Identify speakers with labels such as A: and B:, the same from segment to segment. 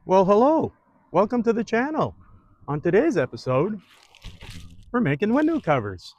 A: Well, hello. Welcome to the channel. On today's episode, we're making window covers.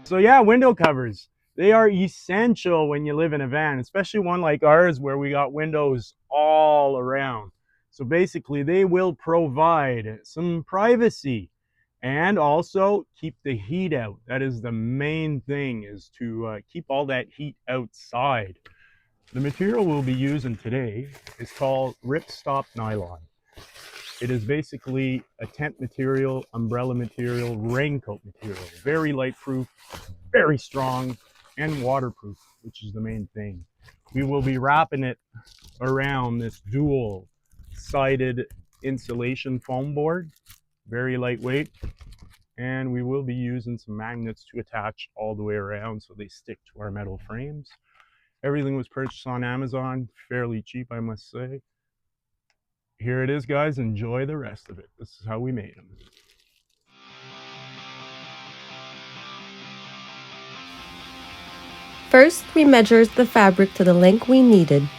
A: So yeah, window covers. They are essential when you live in a van, especially one like ours where we got windows all around. So basically they will provide some privacy and also keep the heat out. That is the main thing, is to keep all that heat outside. The material we'll be using today is called ripstop nylon. It is basically a tent material, umbrella material, raincoat material. Very light proof, very strong, and waterproof, which is the main thing. We will be wrapping it around this dual sided insulation foam board, very lightweight, and we will be using some magnets to attach all the way around so they stick to our metal frames. Everything was purchased on Amazon, fairly cheap, I must say. Here it is, guys. Enjoy the rest of it. This is how we made them.
B: First, we measured the fabric to the length we needed.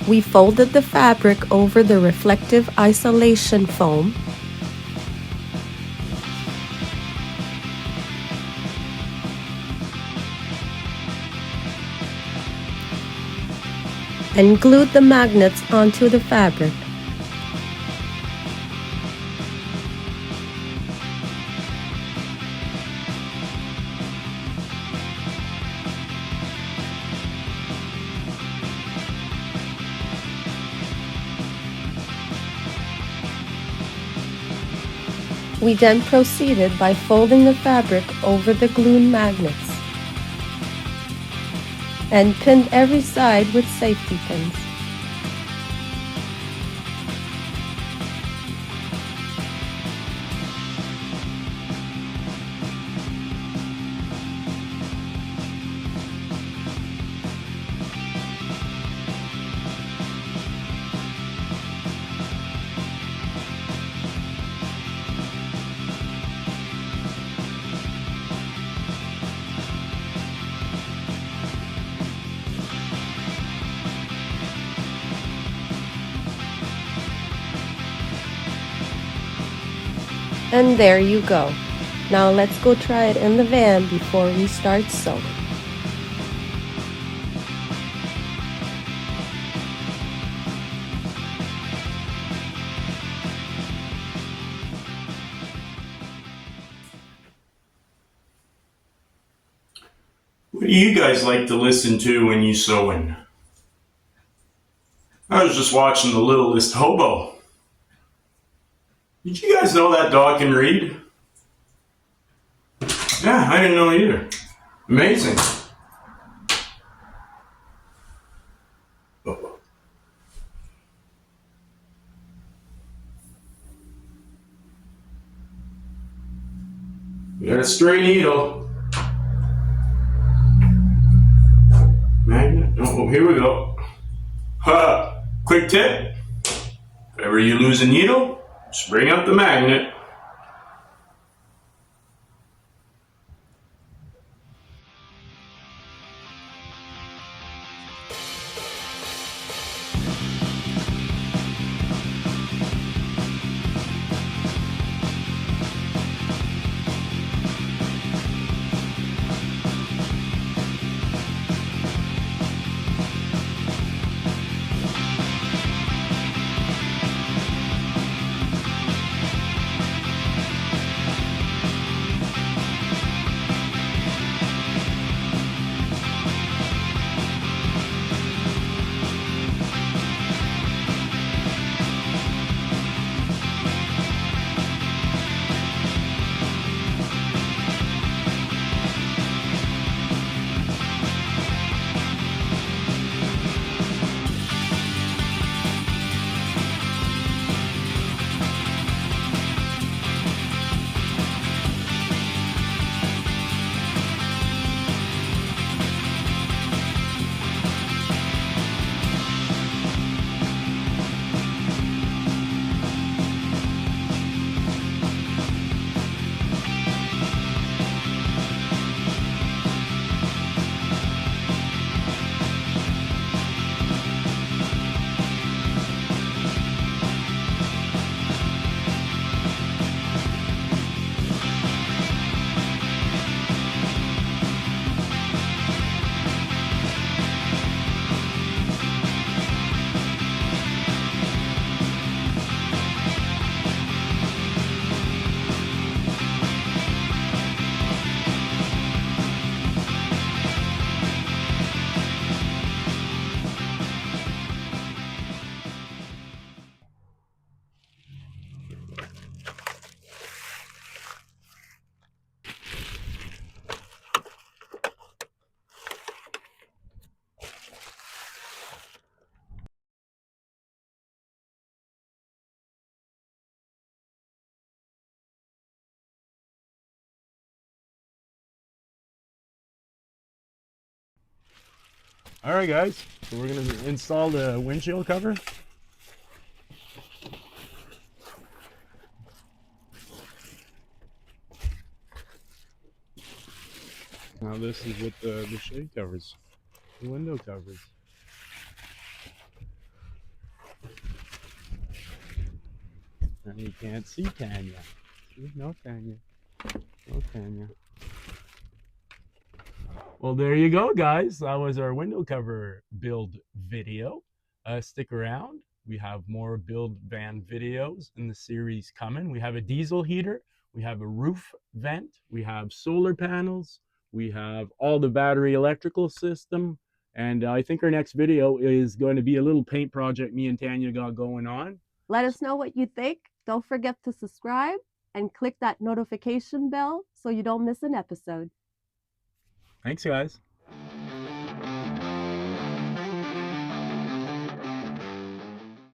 B: We folded the fabric over the reflective isolation foam and glued the magnets onto the fabric. We then proceeded by folding the fabric over the glued magnets and pinned every side with safety pins. And there you go. Now let's go try it in the van before we start sewing.
A: What do you guys like to listen to when you sewing? I was just watching The Littlest Hobo. Did you guys know that dog can read? Yeah, I didn't know either. Amazing. We got a stray needle. Magnet. Oh, here we go. Ha! Quick tip. If ever you lose a needle, just bring out the magnet. All right, guys. So we're gonna install the windshield cover. Now this is with the shade covers, the window covers. And you can't see Tania. See? No Tania. No Tania. Well, there you go, guys. That was our window cover build video. Stick around. We have more build van videos in the series coming. We have a diesel heater. We have a roof vent. We have solar panels. We have all the battery electrical system. And I think our next video is going to be a little paint project me and Tania got going on.
C: Let us know what you think. Don't forget to subscribe and click that notification bell so you don't miss an episode.
A: Thanks, guys.